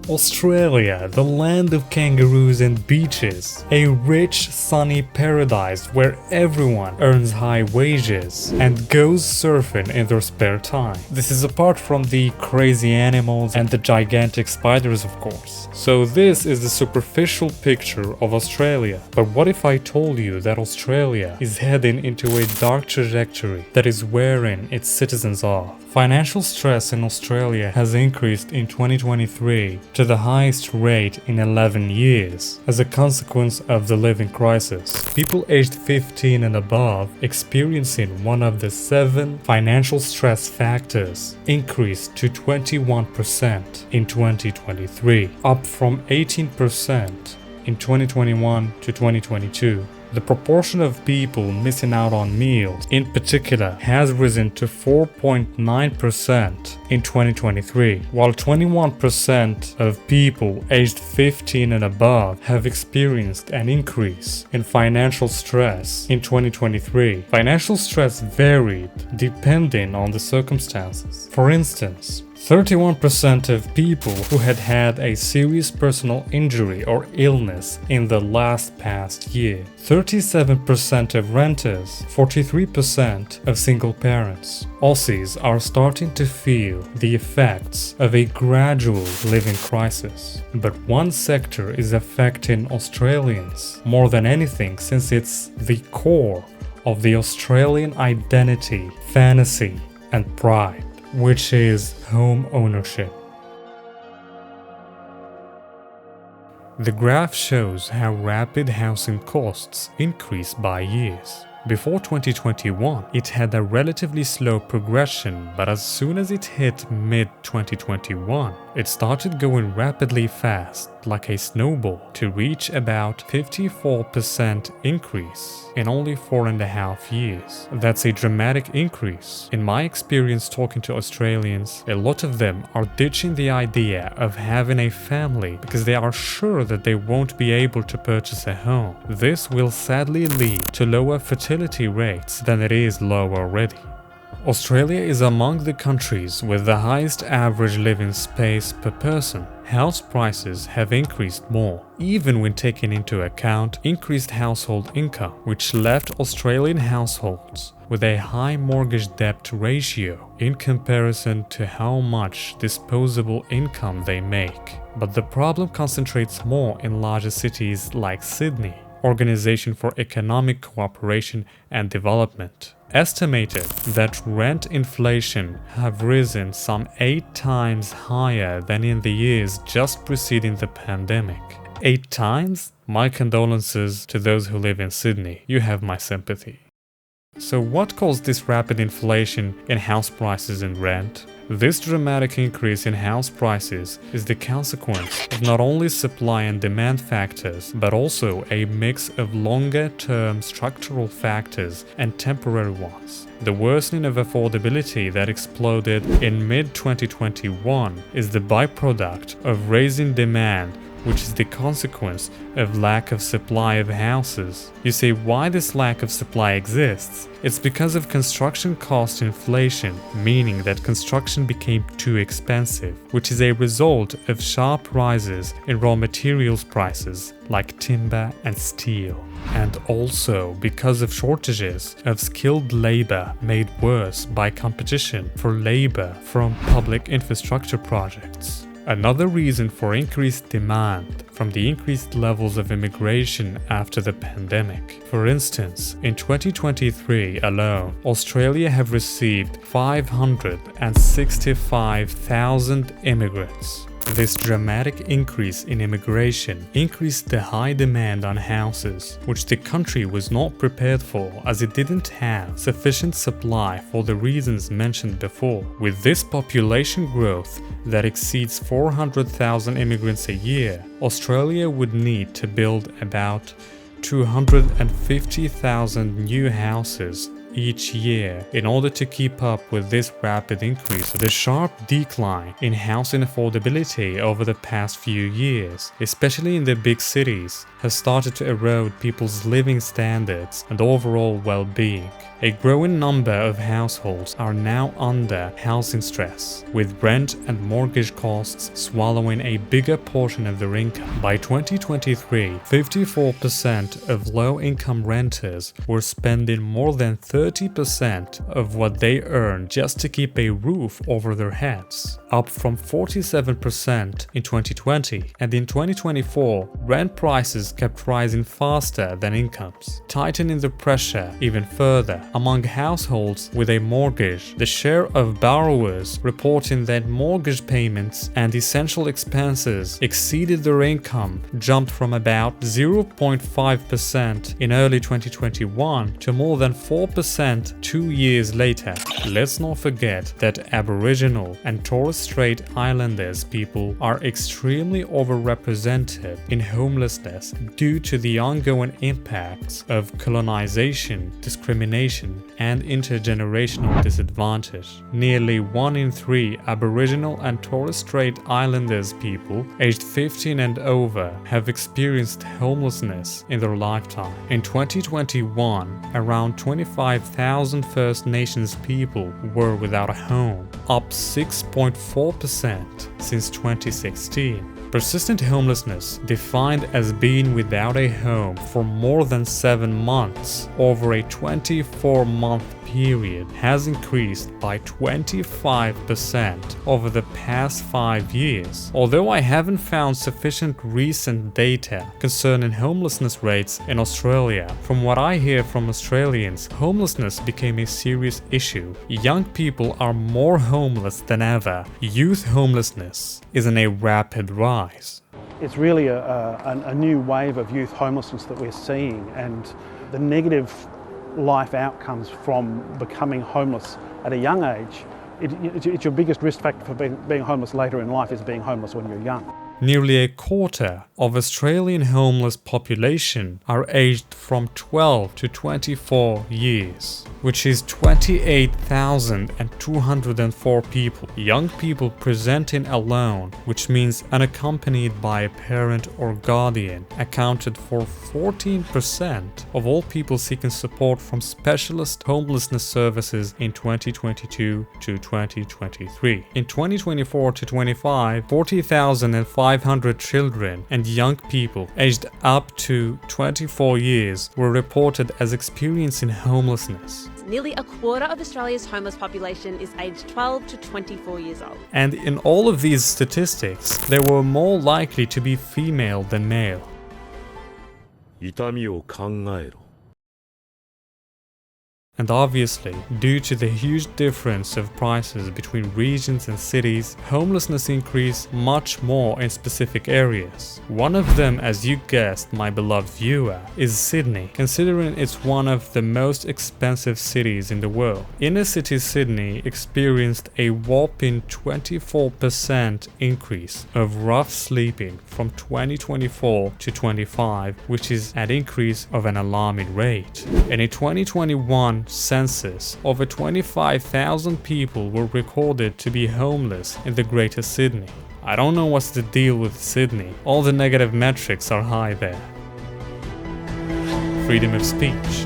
Australia, the land of kangaroos and beaches, a rich, sunny paradise where everyone earns high wages and goes surfing in their spare time. This is apart from the crazy animals and the gigantic spiders, of course. So this is the superficial picture of Australia. But what if I told you that Australia is heading into a dark trajectory that is wearing its citizens off? Financial stress in Australia has increased in 2023 to the highest rate in 11 years as a consequence of the living crisis. People aged 15 and above experiencing one of the 7 financial stress factors increased to 21% in 2023, up from 18% in 2021 to 2022. The proportion of people missing out on meals, in particular, has risen to 4.9% in 2023, while 21% of people aged 15 and above have experienced an increase in financial stress in 2023. Financial stress varied depending on the circumstances. For instance, 31% of people who had a serious personal injury or illness in the past year, 37% of renters, 43% of single parents. Aussies are starting to feel the effects of a gradual living crisis. But one sector is affecting Australians more than anything, since it's the core of the Australian identity, fantasy, and pride, which is home ownership. The graph shows how rapid housing costs increase by years. Before 2021, it had a relatively slow progression, but as soon as it hit mid-2021, it started going rapidly fast, like a snowball, to reach about 54% increase in only 4.5 years. That's a dramatic increase. In my experience talking to Australians, a lot of them are ditching the idea of having a family because they are sure that they won't be able to purchase a home. This will sadly lead to lower fertility rates than it is low already. Australia is among the countries with the highest average living space per person. House prices have increased more, even when taking into account increased household income, which left Australian households with a high mortgage debt ratio in comparison to how much disposable income they make. But the problem concentrates more in larger cities like Sydney, Organization for Economic Cooperation and Development, estimated that rent inflation have risen some 8 times higher than in the years just preceding the pandemic. 8 times? My condolences to those who live in Sydney. You have my sympathy. So what caused this rapid inflation in house prices and rent? This dramatic increase in house prices is the consequence of not only supply and demand factors, but also a mix of longer-term structural factors and temporary ones. The worsening of affordability that exploded in mid-2021 is the byproduct of raising demand, which is the consequence of lack of supply of houses. You say, why this lack of supply exists? It's because of construction cost inflation, meaning that construction became too expensive, which is a result of sharp rises in raw materials prices like timber and steel, and also because of shortages of skilled labor made worse by competition for labor from public infrastructure projects. Another reason for increased demand from the increased levels of immigration after the pandemic. For instance, in 2023 alone, Australia have received 565,000 immigrants. This dramatic increase in immigration increased the high demand on houses, which the country was not prepared for as it didn't have sufficient supply for the reasons mentioned before. With this population growth that exceeds 400,000 immigrants a year, Australia would need to build about 250,000 new houses each year in order to keep up with this rapid increase. The sharp decline in housing affordability over the past few years, especially in the big cities, has started to erode people's living standards and overall well-being. A growing number of households are now under housing stress, with rent and mortgage costs swallowing a bigger portion of their income. By 2023, 54% of low-income renters were spending more than 30% of what they earn just to keep a roof over their heads, up from 47% in 2020. And in 2024, rent prices kept rising faster than incomes, tightening the pressure even further. Among households with a mortgage, the share of borrowers reporting that mortgage payments and essential expenses exceeded their income jumped from about 0.5% in early 2021 to more than 4% 2 years later. Let's not forget that Aboriginal and Torres Strait Islanders people are extremely overrepresented in homelessness due to the ongoing impacts of colonization, discrimination, and intergenerational disadvantage. Nearly 1 in 3 Aboriginal and Torres Strait Islanders people aged 15 and over have experienced homelessness in their lifetime. In 2021, around 25,000 First Nations people were without a home, up 6.4% since 2016. Persistent homelessness, defined as being without a home for more than 7 months over a 24-month period, has increased by 25% over the past 5 years. Although I haven't found sufficient recent data concerning homelessness rates in Australia, from what I hear from Australians, homelessness became a serious issue. Young people are more homeless than ever. Youth homelessness is in a rapid rise. It's really a new wave of youth homelessness that we're seeing, and the negative life outcomes from becoming homeless at a young age. It's your biggest risk factor for being homeless later in life is being homeless when you're young. Nearly a quarter of Australian homeless population are aged from 12 to 24 years, which is 28,204 people. Young people presenting alone, which means unaccompanied by a parent or guardian, accounted for 14% of all people seeking support from specialist homelessness services in 2022 to 2023. In 2024 to 25, 40,500 children and young people aged up to 24 years were reported as experiencing homelessness. Nearly a quarter of Australia's homeless population is aged 12 to 24 years old. And in all of these statistics, they were more likely to be female than male. 痛みを考えろ。 And obviously, due to the huge difference of prices between regions and cities, homelessness increased much more in specific areas. One of them, as you guessed, my beloved viewer, is Sydney, considering it's one of the most expensive cities in the world. Inner city Sydney experienced a whopping 24% increase of rough sleeping from 2024 to 25, which is an increase of an alarming rate. In a 2021 census, over 25,000 people were recorded to be homeless in the Greater Sydney. I don't know what's the deal with Sydney. All the negative metrics are high there. Freedom of speech.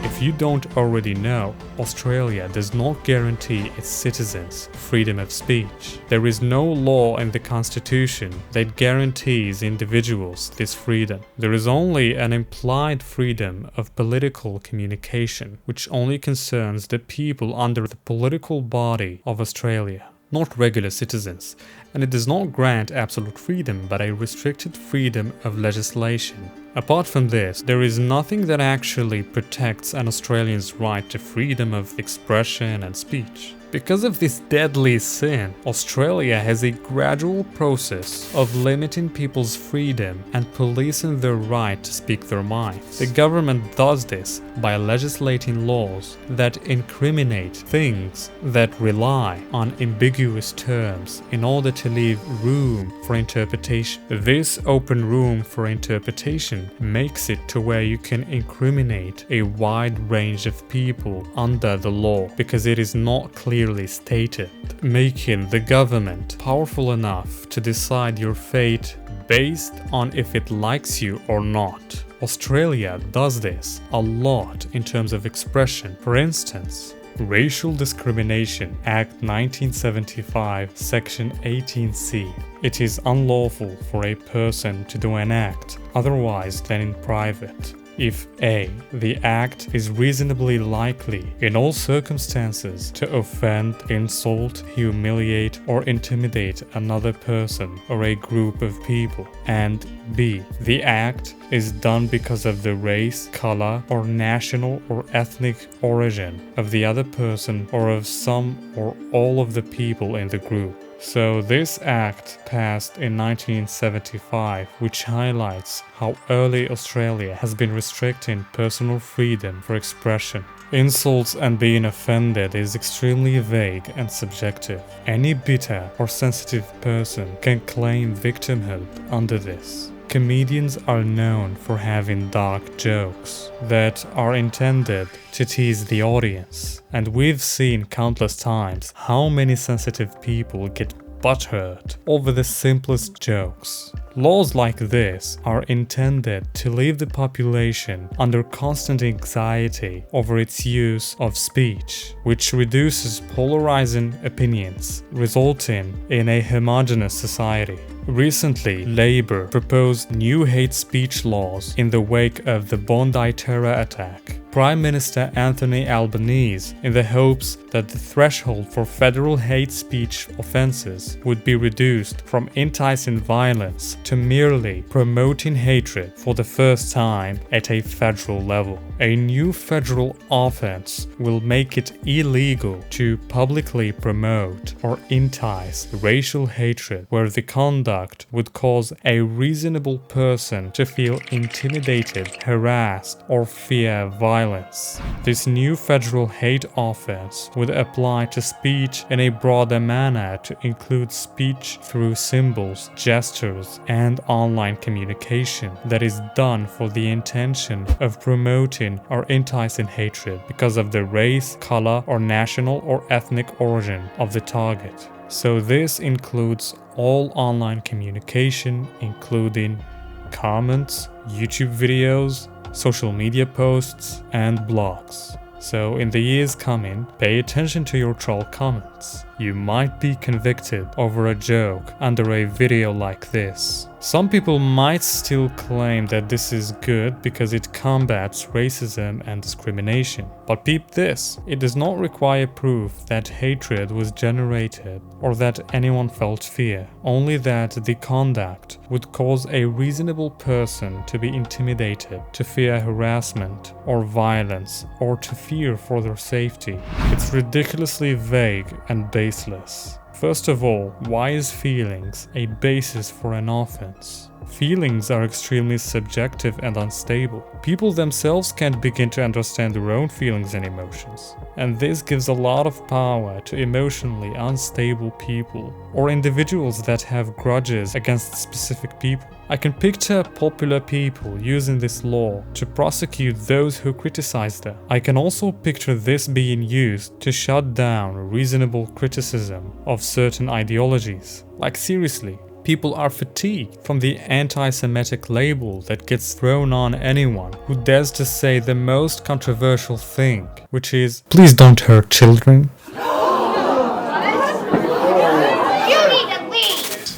If you don't already know, Australia does not guarantee its citizens freedom of speech. There is no law in the Constitution that guarantees individuals this freedom. There is only an implied freedom of political communication, which only concerns the people under the political body of Australia, not regular citizens, and it does not grant absolute freedom but a restricted freedom of legislation. Apart from this, there is nothing that actually protects an Australian's right to freedom of expression and speech. Because of this deadly sin, Australia has a gradual process of limiting people's freedom and policing their right to speak their minds. The government does this by legislating laws that incriminate things that rely on ambiguous terms in order to leave room for interpretation. This open room for interpretation makes it to where you can incriminate a wide range of people under the law because it is not clearly stated, making the government powerful enough to decide your fate based on if it likes you or not. Australia does this a lot in terms of expression. For instance, Racial Discrimination Act 1975, Section 18C. It is unlawful for a person to do an act otherwise than in private if A. The act is reasonably likely in all circumstances to offend, insult, humiliate, or intimidate another person or a group of people, and B. The act is done because of the race, color, or national or ethnic origin of the other person or of some or all of the people in the group. So this act passed in 1975, which highlights how early Australia has been restricting personal freedom for expression. Insults and being offended is extremely vague and subjective. Any bitter or sensitive person can claim victimhood under this. Comedians are known for having dark jokes that are intended to tease the audience, and we've seen countless times how many sensitive people get butthurt over the simplest jokes. Laws like this are intended to leave the population under constant anxiety over its use of speech, which reduces polarizing opinions, resulting in a homogeneous society. Recently, Labour proposed new hate speech laws in the wake of the Bondi terror attack. Prime Minister Anthony Albanese, in the hopes that the threshold for federal hate speech offences would be reduced from enticing violence to merely promoting hatred for the first time at a federal level. A new federal offence will make it illegal to publicly promote or entice racial hatred where the conduct would cause a reasonable person to feel intimidated, harassed, or fear violence. This new federal hate offence would apply to speech in a broader manner to include speech through symbols, gestures, and online communication that is done for the intention of promoting or enticing hatred because of the race, color, or national or ethnic origin of the target. So this includes all online communication, including comments, YouTube videos, social media posts, and blogs. So in the years coming, pay attention to your troll comments. You might be convicted over a joke under a video like this. Some people might still claim that this is good because it combats racism and discrimination. But peep this, it does not require proof that hatred was generated or that anyone felt fear, only that the conduct would cause a reasonable person to be intimidated, to fear harassment or violence, or to fear for their safety. It's ridiculously vague and baseless. First of all, why is feelings a basis for an offense? Feelings are extremely subjective and unstable. People themselves can't begin to understand their own feelings and emotions. And this gives a lot of power to emotionally unstable people or individuals that have grudges against specific people. I can picture popular people using this law to prosecute those who criticize them. I can also picture this being used to shut down reasonable criticism of certain ideologies. Like seriously. People are fatigued from the anti-Semitic label that gets thrown on anyone who dares to say the most controversial thing, which is, "Please don't hurt children."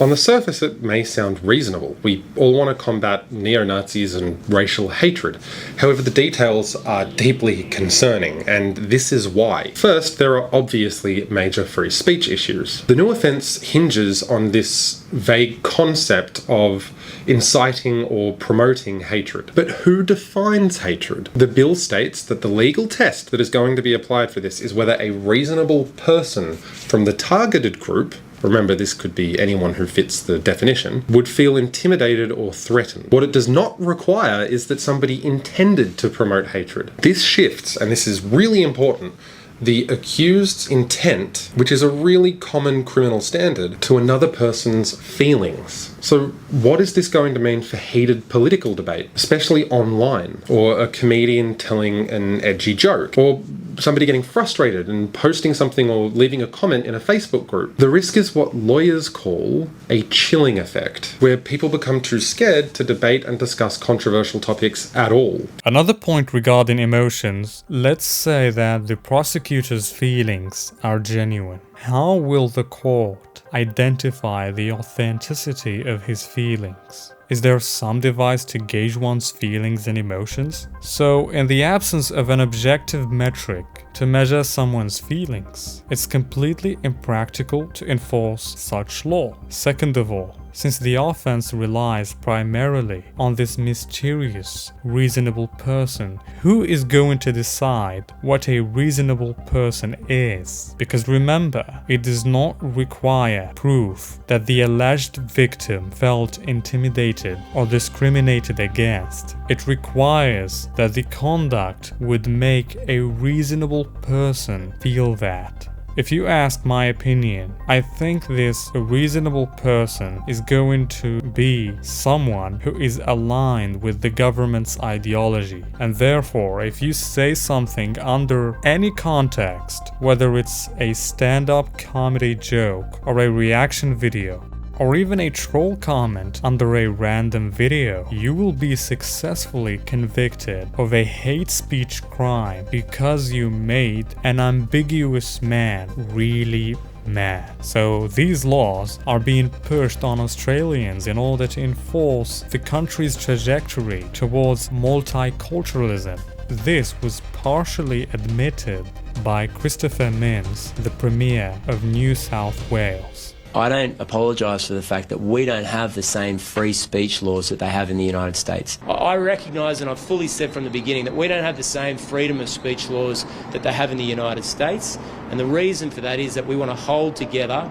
On the surface, it may sound reasonable. We all want to combat neo-Nazis and racial hatred. However, the details are deeply concerning, and this is why. First, there are obviously major free speech issues. The new offence hinges on this vague concept of inciting or promoting hatred. But who defines hatred? The bill states that the legal test that is going to be applied for this is whether a reasonable person from the targeted group, remember this could be anyone who fits the definition, would feel intimidated or threatened. What it does not require is that somebody intended to promote hatred. This shifts, and this is really important, the accused's intent, which is a really common criminal standard, to another person's feelings. So what is this going to mean for heated political debate, especially online, or a comedian telling an edgy joke, or somebody getting frustrated and posting something or leaving a comment in a Facebook group? The risk is what lawyers call a chilling effect, where people become too scared to debate and discuss controversial topics at all. Another point regarding emotions, let's say that the prosecutor's feelings are genuine. How will the court identify the authenticity of his feelings? Is there some device to gauge one's feelings and emotions? So, in the absence of an objective metric to measure someone's feelings, it's completely impractical to enforce such law. Second of all, since the offense relies primarily on this mysterious, reasonable person, who is going to decide what a reasonable person is? Because remember, it does not require proof that the alleged victim felt intimidated or discriminated against. It requires that the conduct would make a reasonable person feel that. If you ask my opinion, I think this reasonable person is going to be someone who is aligned with the government's ideology. And therefore, if you say something under any context, whether it's a stand-up comedy joke or a reaction video, or even a troll comment under a random video, you will be successfully convicted of a hate speech crime because you made an ambiguous man really mad. So these laws are being pushed on Australians in order to enforce the country's trajectory towards multiculturalism. This was partially admitted by Christopher Minns, the Premier of New South Wales. I don't apologise for the fact that we don't have the same free speech laws that they have in the United States. I recognise, and I've fully said from the beginning, that we don't have the same freedom of speech laws that they have in the United States. And the reason for that is that we want to hold together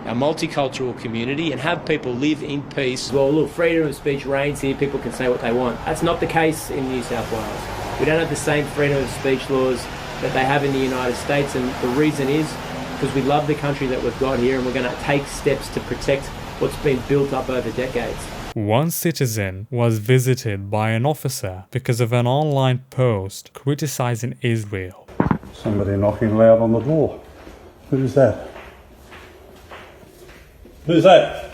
our multicultural community and have people live in peace. Well, look, freedom of speech reigns here, people can say what they want. That's not the case in New South Wales. We don't have the same freedom of speech laws that they have in the United States, and the reason is because we love the country that we've got here and we're going to take steps to protect what's been built up over decades. One citizen was visited by an officer because of an online post criticizing Israel. Somebody knocking loud on the door. Who's that? Who's that?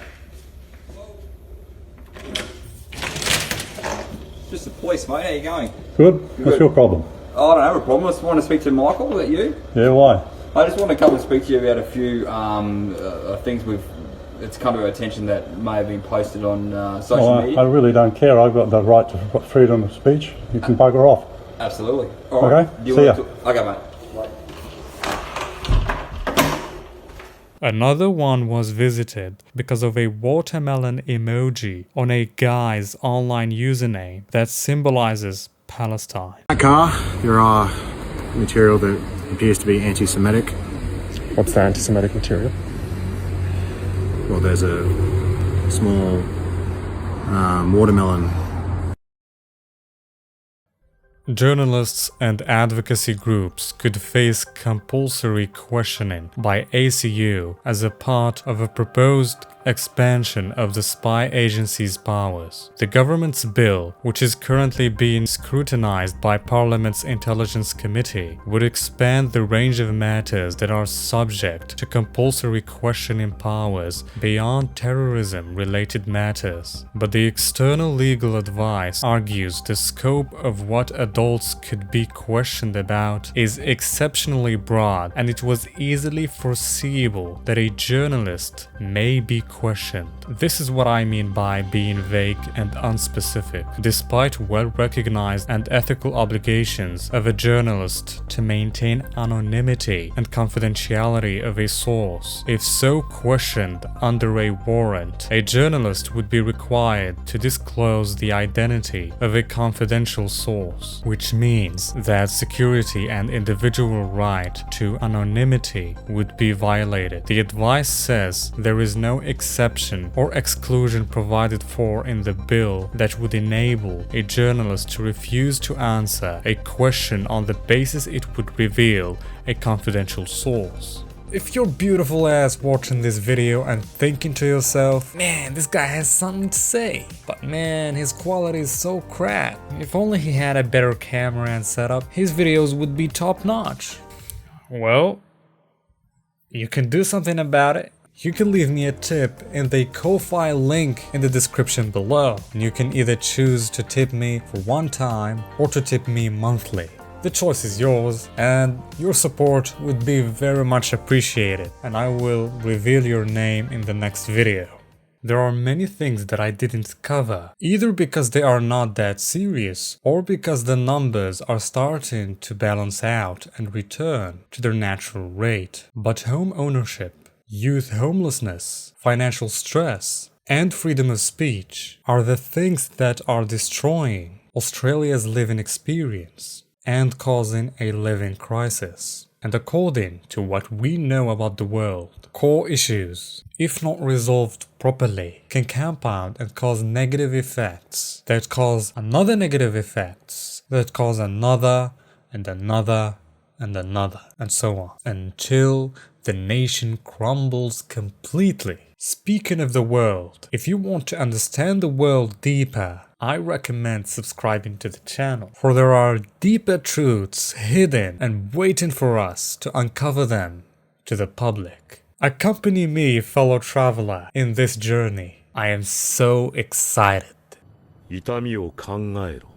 Just the police, mate. How you going? Good. What's your problem? Oh, I don't have a problem. I just want to speak to Michael. Is that you? Yeah, why? I just want to come and speak to you about a few things it's come to our attention that may have been posted on social media. I really don't care. I've got the right to freedom of speech. You can bugger off. Absolutely. All right. Okay, see ya. Okay, mate. Another one was visited because of a watermelon emoji on a guy's online username that symbolizes Palestine. In that car, there are material that appears to be anti-Semitic. What's the anti-Semitic material? Well, there's a small watermelon. Journalists and advocacy groups could face compulsory questioning by ACU as a part of a proposed expansion of the spy agency's powers. The government's bill, which is currently being scrutinized by Parliament's Intelligence Committee, would expand the range of matters that are subject to compulsory questioning powers beyond terrorism-related matters. But the external legal advice argues the scope of what adults could be questioned about is exceptionally broad, and it was easily foreseeable that a journalist may be questioned. This is what I mean by being vague and unspecific, despite well-recognized and ethical obligations of a journalist to maintain anonymity and confidentiality of a source. If so questioned under a warrant, a journalist would be required to disclose the identity of a confidential source, which means that security and individual right to anonymity would be violated. The advice says there is no exception or exclusion provided for in the bill that would enable a journalist to refuse to answer a question on the basis it would reveal a confidential source. If you're beautiful ass watching this video and thinking to yourself, man, this guy has something to say, but man, his quality is so crap. If only he had a better camera and setup, his videos would be top notch. Well, you can do something about it. You can leave me a tip in the Ko-Fi link in the description below. And you can either choose to tip me for one time or to tip me monthly. The choice is yours, and your support would be very much appreciated, and I will reveal your name in the next video. There are many things that I didn't cover, either because they are not that serious, or because the numbers are starting to balance out and return to their natural rate. But home ownership, youth homelessness, financial stress, and freedom of speech are the things that are destroying Australia's living experience and causing a living crisis. And according to what we know about the world, core issues, if not resolved properly, can compound and cause negative effects that cause another negative effects that cause another and another and another and so on until the nation crumbles completely. Speaking of the world, if you want to understand the world deeper, I recommend subscribing to the channel, for there are deeper truths hidden and waiting for us to uncover them to the public. Accompany me, fellow traveler, in this journey. I am so excited. 痛みを考えろ。